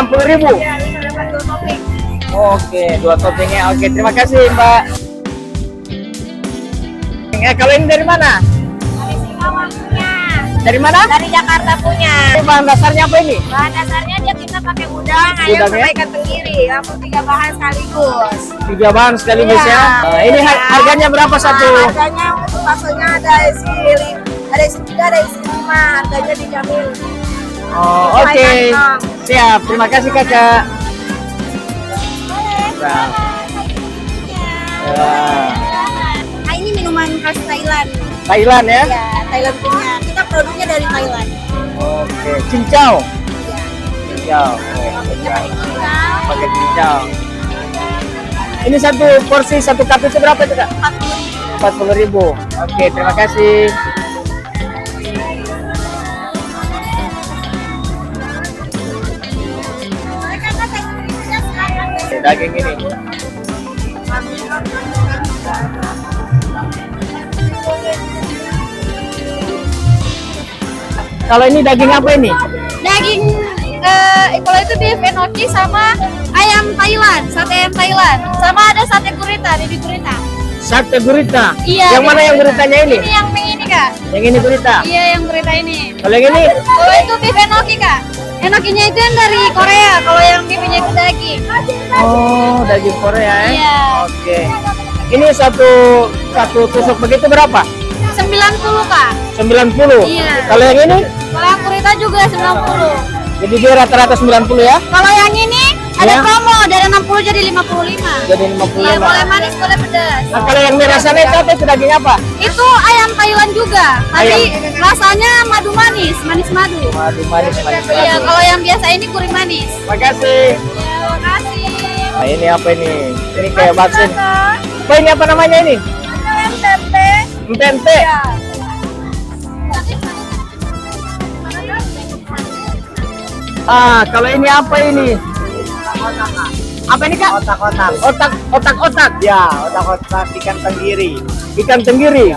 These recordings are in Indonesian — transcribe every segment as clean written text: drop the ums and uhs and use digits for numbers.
60.000. Ya, ini dapat 2 topping. Oke, 2 toppingnya. Oke, terima kasih Mbak. Kalau ini dari mana? Dari Singkawang punya. Dari mana? Dari Jakarta punya. Ini bahan dasarnya apa ini? Bahan dasarnya dia kita pakai udang, ayam Udang, sama ya? ikan tenggiri. Langsung 3 bahan sekaligus. 3 bahan sekaligus Iya. ya. Nah, ini harganya berapa satu? Harganya untuk baksonya ada isi 3, ada isi 5. Harganya dijamin. Oh, Sesuai oke. kantong. Siap. Terima kasih Kakak. Nah. Ya. Nah, ini minuman khas Thailand. Thailand ya? Ya, Thailand punya. Kita produknya dari Thailand. Oke, cincau. Iya. Cincau. Oh, Kita cincau. pakai cincau, Pakai cincau. Ini satu porsi, satu cup itu berapa itu Kak? 40.000. 40.000. Oke, terima kasih. Daging ini. Kalau ini daging apa ini? Daging kalau itu beef enoki sama ayam Thailand, sate ayam Thailand. Sama ada sate gurita, baby gurita. Sate gurita. Iya. Yang mana yang guritanya ini? Ini yang ini, Kak. Yang ini gurita. Iya, yang gurita ini. Kalau yang ini? Kalau itu beef enoki, Kak. Enokinya itu yang dari Korea, kalau yang beefnya itu daging. Oh, daging Korea ya? Iya. Oke. Ini satu tusuk begitu berapa? 90, Kak. 90. Iya. Kalau yang ini? Kalau yang gurita juga 90. Jadi dia rata-rata 90 ya? Kalau yang ini ada Ya. promo dari 60 jadi 55. Jadi 55. Iya, boleh manis, boleh pedas. Nah, kalau yang merah sana itu apa? Itu daging apa? Itu ayam Thailand juga, tapi Ayam. rasanya madu manis, manis madu. Madu manis, manis. Iya, kalau yang biasa ini gurih manis. Makasih. Ya, makasih. Nah, ini apa ini? Ini kayak bakso. Kakak. Apa ini apa namanya ini? Ayam tempe. Tempe. Ya. Ah, kalau ini apa ini? Apa ini Kak? Otak-otak. Otak-otak. Ya, otak-otak ikan tenggiri. Ikan tenggiri.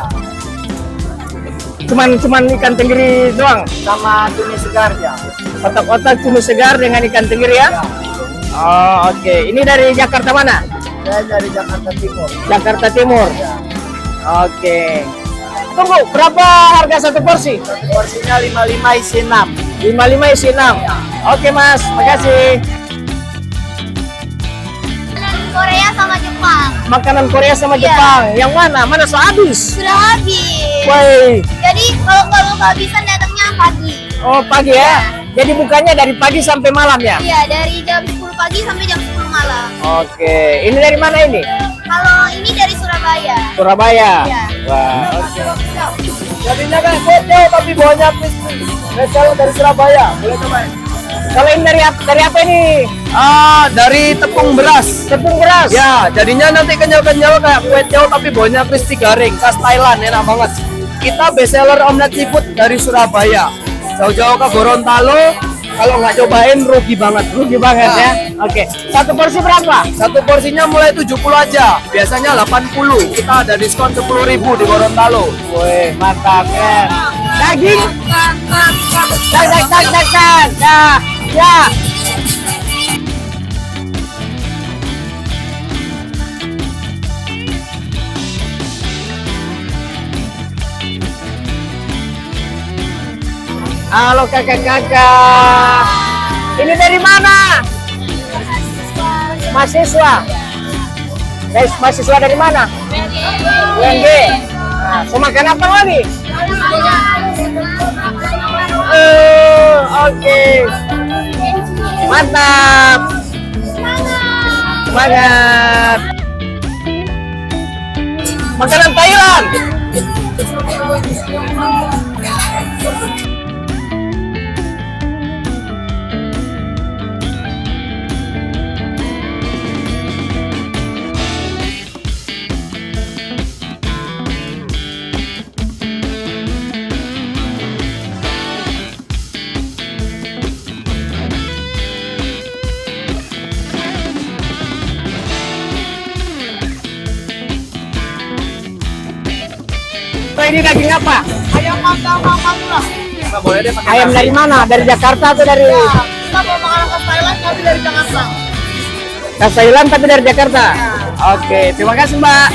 Cuman ikan tenggiri doang. Sama tumis segar ya. Otak-otak cumi segar dengan ikan tenggiri ya? Oh, oke. Ini dari Jakarta mana? Saya dari Jakarta Timur. Jakarta Timur. Ya. Oke. Tunggu, berapa harga satu porsi? Satu porsinya 55 isi 6. 55 isi 6. Oke Mas, makasih. Korea sama Jepang. Makanan Korea sama Iya. Jepang. Yang mana? Mana so habis? Sudah habis. Woi. Jadi kalau kehabisan datangnya pagi. Oh, pagi ya. Jadi bukanya dari pagi sampai malam ya? Iya, dari jam 10 pagi sampai jam 10 malam. Oke. Ini dari mana ini? Kalau ini dari Surabaya. Surabaya. Iya. Wah, oke. Jadinya kan kode tapi bawahnya crispy. Spesial dari Surabaya. Boleh cobain. Kalau ini dari apa ini? Ah, dari tepung beras. Tepung beras. Ya, jadinya nanti kenyal-kenyal kayak kue tiaw tapi bawahnya crispy garing. Khas Thailand, enak banget. Kita best seller omelet seafood dari Surabaya. Jauh-jauh ke Gorontalo. Kalau nggak cobain rugi banget. Rugi banget ya. Oke. Satu porsi berapa? Satu porsinya mulai 70 aja. Biasanya 80. Kita ada diskon 10.000 di Gorontalo. Woi, mantap ya. Daging. Dag. Ya. Halo kakak-kakak. Ini dari mana? Mahasiswa. Guys, mahasiswa dari mana? UNG. Nah, so makan apa lagi? Oke. Mantap. Semangat. Makanan Thailand. Ini daging apa? Ayam mangga lah. Nggak boleh deh pakai Ayam nasi. dari mana? Dari Jakarta atau dari kita mau makan khas Thailand tapi dari Jakarta. Khas Thailand tapi dari Jakarta. Oke, terima kasih Mbak.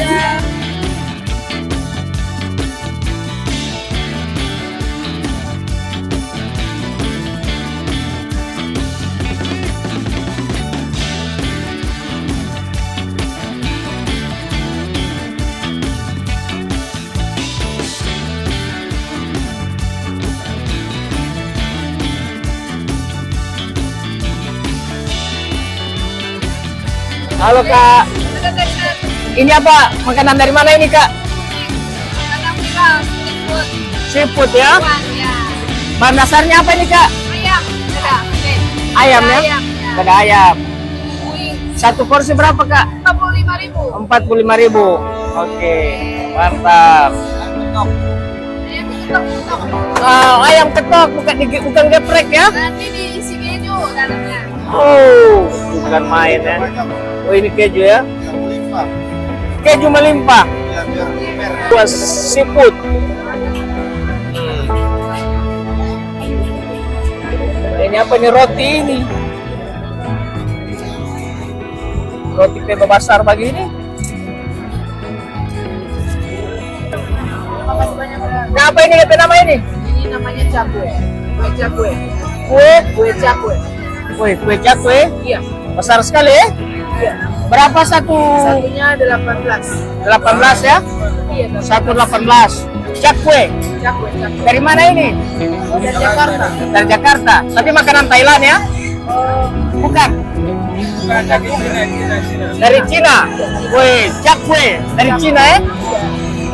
Halo Kak, ini apa? Makanan dari mana ini Kak? Kadang bilang seafood. Seafood ya? Ya. Bahan dasarnya apa ini Kak? Ayam, ada. Ayam ya? Ayam. Ada ayam. Wing, Satu porsi berapa Kak? 45.000. 45.000. Oke, mantap. Ayam ketok-ketok. Ayam ketok, bukan geprek ya? Nanti diisi keju dalamnya. Oh, bukan main ya. Oh ini keju ya? Keju melimpah. Buat seafood. Ini apa nih roti ini? Roti peba besar begini. Nah, apa ini kata nama ini? Ini namanya cakwe. Kue cakwe. Kue Cakwe. kue cakwe. Iya. Besar sekali ya? Iya. Berapa satu? Satunya 18. 18 ya? Iya. 118. Cakwe. Cakwe. Dari mana ini? Dari Jakarta. Dari Jakarta. Tapi makanan Thailand ya? Bukan. Dari Cina. Woi, cakwe dari Cina ya?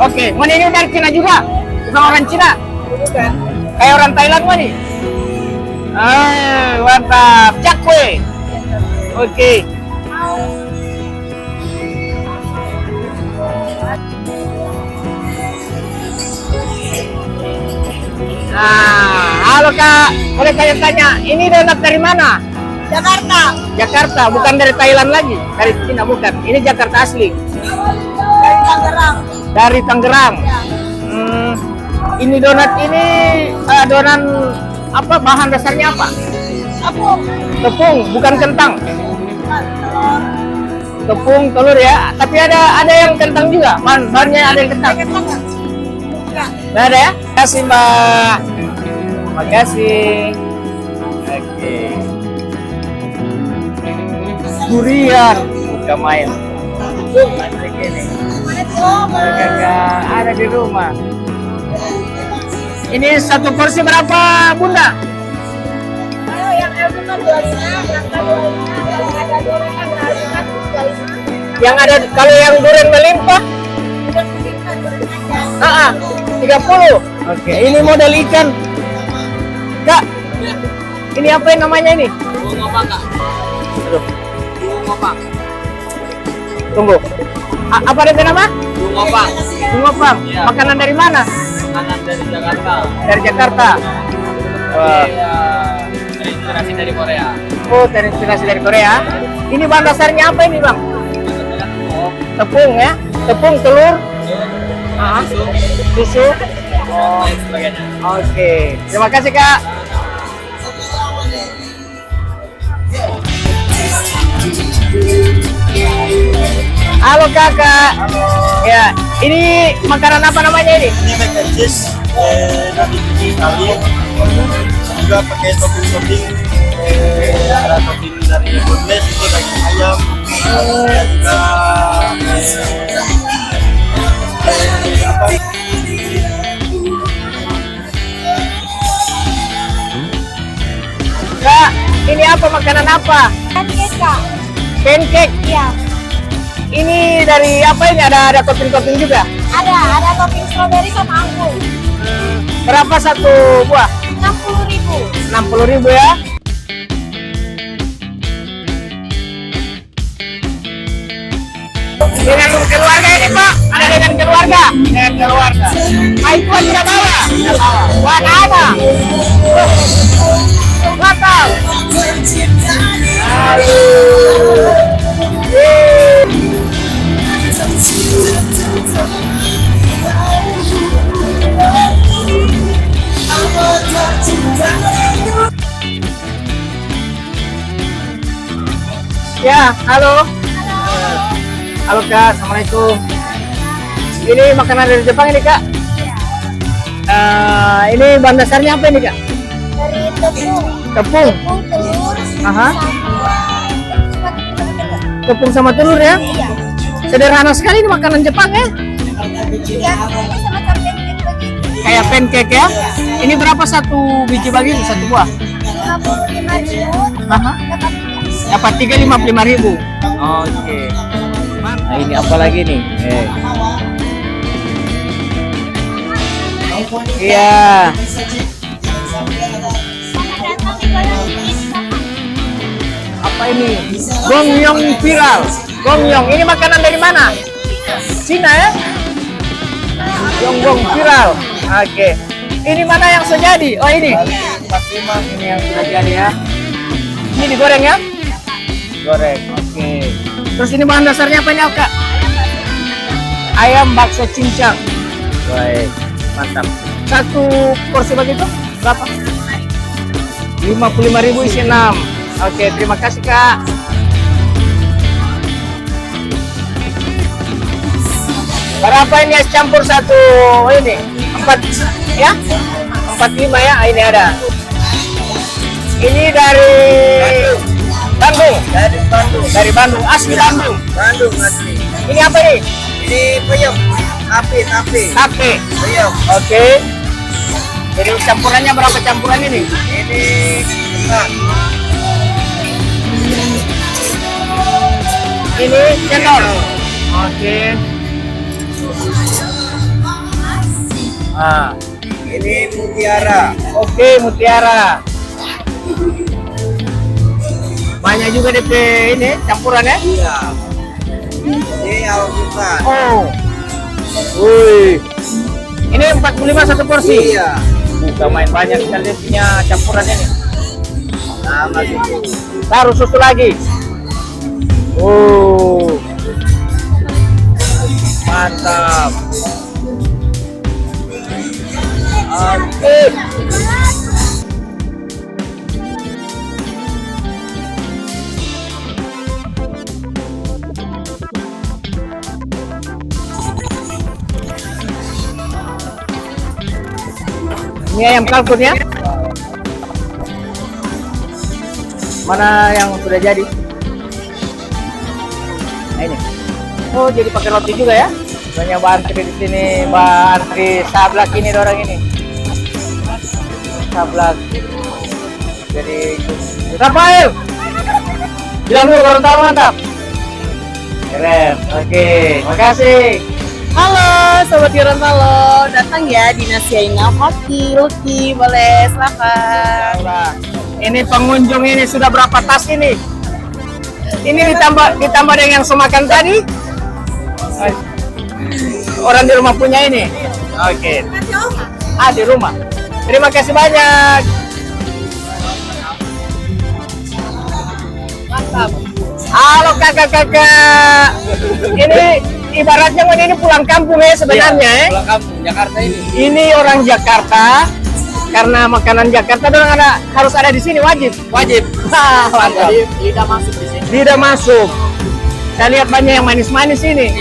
Oke, mana ini dari Cina juga? Bukan orang Cina? Bukan. Kayak orang Thailand mana? Mantap. Cakwe. Oke. Nah, halo Kak. Boleh tanya-tanya, ini donat dari mana? Jakarta. Jakarta, bukan dari Thailand lagi. Dari Cina bukan. Ini Jakarta asli. Dari Tangerang. Dari Tangerang. Ya. Ini donat ini adonan apa? Bahan dasarnya apa? Tepung, bukan kentang. Tepung, telur ya. Tapi ada yang kentang juga. Bahannya ada yang kentang. Nggak ada ya? Terima kasih Mbak. Terima kasih. Oke. Durian, bukan main. Asik ini. Gak ada di rumah. Ini satu porsi berapa Bunda? Kalau yang alpukat 25, yang ada gorengan alpukat 25. Yang ada kalau yang durian melimpah? 30. Oke, ini model ikan. Kak, ini apa yang namanya ini? Bunga apa Kak? Aduh, Bunga apa? tunggu. Apa itu nama? Bunga apa? Bunga pang. Iya. Makanan dari mana? Makanan dari Jakarta. Dari Jakarta. Wah. Terinspirasi dari Korea. Oh, terinspirasi dari Korea. Ini bahan dasarnya apa ini bang? Tepung ya? Tepung, telur, susu. Oh, Dan sebagainya. oke. Terima kasih Kak. Halo Kakak. Ya, ini makanan apa namanya ini? Ini mac and cheese dari Itali, juga pakai topping ada topping dari boneless itu daging ayam, dan juga apa Kak, ini apa makanan apa? Pancake, Kak. Pancake. Iya. Ini dari apa ini? Ada topping-topping juga? Ada topping strawberry sama anggur. Berapa satu buah? 60.000. 60.000 ya. Dengan keluarga ini Pak? Ada dengan keluarga? Dengan keluarga. iPhone tidak bawa? Tidak bawa. Buat apa? Batal. Ya, halo. Halo Kak, Assalamualaikum. Ini makanan dari Jepang ini Kak? Ini bahan dasarnya apa ini Kak? Dari tepung. Tepung? Telur. Aha. Sama Tepung sama telur ya? iya. Sederhana sekali ini makanan Jepang ya? Iya, ini sama pancake begitu. Kayak pancake ya? Ini berapa satu biji begitu, satu buah? 55.000. Aha. Dapat 3. tiga. Dapat 3 55.000. Oke. Nah, ini apa lagi nih? Iya. Apa ini? Gongyeong viral. Gongyeong. Ini makanan dari mana? Cina ya? Gongyeong viral. Oke. Ini mana yang sudah jadi? Oh ini. 45 ini yang sudah jadi ya. Ini digoreng ya? Goreng. Oke. Terus ini bahan dasarnya apa nih Kak? Ayam bakso cincang. Baik. Mantap. Satu porsi begitu berapa? 55.000 isi 6. Oke, terima kasih Kak. Berapa ini es campur satu ini? 4 ya? 45 ya? Ini ada. Ini dari Bandung. Dari Bandung. Asli Bandung. Bandung asli. Ini apa nih? Ini peyem. Tape. Tape. Peyem. Oke. Jadi campurannya berapa campuran ini? Ini enggak. Ini cendol. Oke. Ah, Ini mutiara. oke mutiara. Banyak juga DP ini campuran ya? Iya. Ini alpukat. Oh. Wih. Ini 45 satu porsi. Iya. Udah main banyak sekali punya campurannya nih. Sama gitu. Taruh susu lagi. Oh. Mantap. Oke. Ini ayam kalkun ya? Mana yang sudah jadi? Nah ini. Oh jadi pakai roti juga ya? Banyak antri di sini, antri sablak ini orang ini. Sablak. Jadi Rafael. Bilang dulu Gorontalo mantap. Keren. Oke, makasih. Halo Sobat Gorontalo, datang ya di Nasi Ainam Hoki, Lucky, boleh silakan. Ini pengunjung ini sudah berapa tas ini? Ini ditambah dengan yang semakan tadi? Orang di rumah punya ini? Oke. Di rumah. Terima kasih banyak. Mantap. Halo kakak-kakak. Ini ibaratnya ini pulang kampung ya sebenarnya ya. Pulang kampung Jakarta ini. Ini orang Jakarta. Karena makanan Jakarta harus ada di sini wajib. Mantap. Lidah masuk di sini. Lidah masuk. Saya lihat banyak yang manis-manis ini.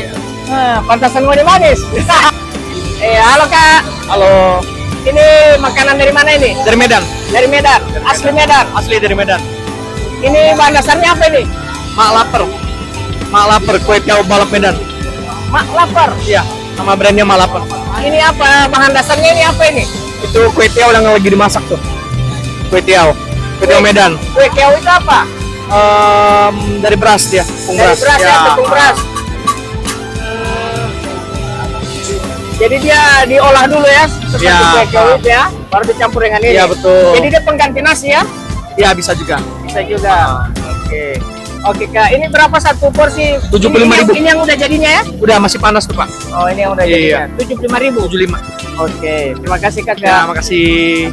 Pantasan mau manis. Halo Kak. Halo. Ini makanan dari mana ini? Dari Medan. Dari Medan. Asli Medan. Asli dari Medan. Ini bahan dasarnya apa ini? Mak lapar kue tiaw balap Medan. Mak lapar. Iya, nama brandnya Mak lapar. Ini apa? Bahan dasarnya ini apa ini? Itu kue tiaw yang lagi dimasak tuh. Kue tiaw Medan. Kue tiaw itu apa? Dari beras dia, tepung Dari beras. beras ya, tepung beras. Jadi dia diolah dulu ya, seperti Ya. kue tiaw itu ya, baru dicampur dengan ini. Iya, betul. Jadi dia pengganti nasi ya? Iya, bisa juga. Bisa juga. Oke. Oke Kak, ini berapa satu porsi? 75.000. Ini yang udah jadinya ya? Udah masih panas tuh, Pak. Oh, ini yang udah Iya. jadinya. 75.000. 75. Oke, terima kasih Ya, Kakak. makasih.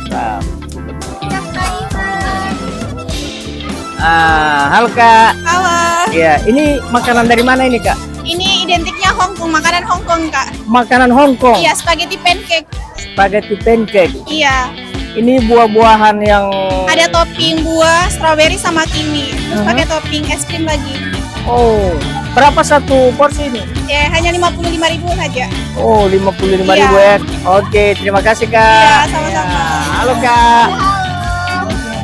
Halo Kak. Halo, Iya, ini makanan dari mana ini Kak? ini identiknya Hongkong, makanan Hongkong Kak. Makanan Hong Kong. Iya, spaghetti pancake. Spaghetti pancake. Iya, Ini buah-buahan yang Ada topping buah, strawberry sama kiwi. Terus pakai topping es krim lagi. oh, berapa satu porsi ini? Ya, hanya 55.000 saja. Oh, 55.000 Iya. ya. Oke, terima kasih Kak. Iya, sama-sama. Ya, halo Kak.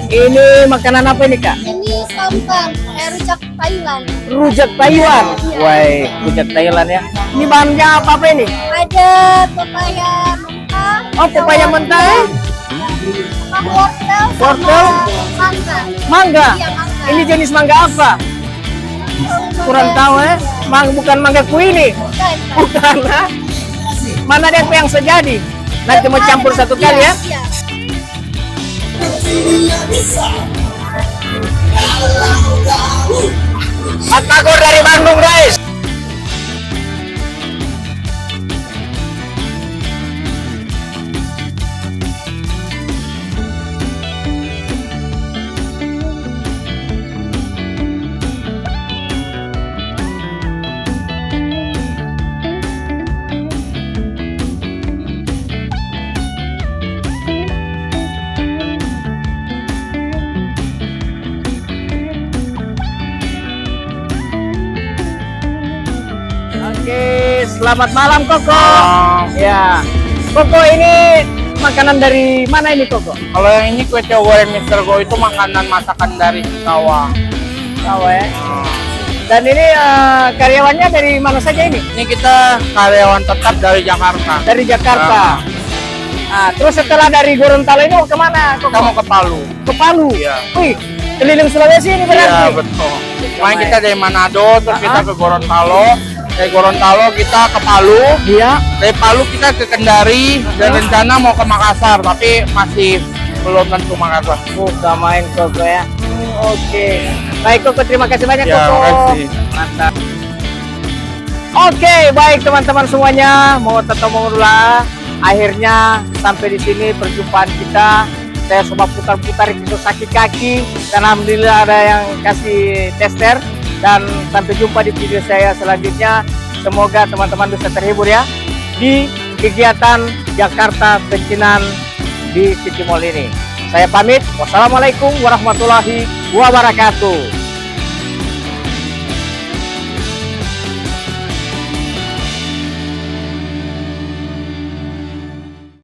Ini makanan apa ini Kak? Ini sampan, rujak Thailand. Rujak Taiwan. Wah, rujak Thailand ya. Ini bahannya apa ini? Ada pepaya mentah. Oh, pepaya mentah. Sama wortel. Wortel? Sama mangga. Mangga. Iya, mangga. Ini jenis mangga apa? Kurang tahu ya. Bukan mangga kuini. Bukan. Ha? Mana ada yang sejadi? Nanti mau campur satu kali ya. Iya. Batagor dari Bandung guys. Oke, selamat malam Koko. Ya, Koko ini makanan dari mana ini Koko? Kalau yang ini kue tiaw goreng Mister Go itu makanan masakan dari Singkawa. Tahu ya. Dan ini karyawannya dari mana saja ini? Ini kita karyawan tetap dari Jakarta. Dari Jakarta. Nah, terus setelah dari Gorontalo ini mau kemana Koko? Kita mau ke Palu. Ke Palu. Iya. Wih, keliling Sulawesi ini berarti. Iya betul. Kemarin kita dari Manado, terus kita ke Gorontalo. Dari Gorontalo kita ke Palu. Iya. Dari Palu kita ke Kendari dan rencana mau ke Makassar, tapi masih belum tentu Makassar. Gak main Koko ya. Oke. Baik Koko, terima kasih banyak Ya, Koko. makasih. Mantap. Oke, baik teman-teman semuanya, mau ketemu dulu. Akhirnya sampai di sini perjumpaan kita. Saya coba putar-putar itu kaki-kaki dan alhamdulillah ada yang kasih tester. Dan sampai jumpa di video saya selanjutnya. Semoga teman-teman bisa terhibur ya di kegiatan Jakarta Pecinan di City Mall ini. Saya pamit. Wassalamualaikum warahmatullahi wabarakatuh.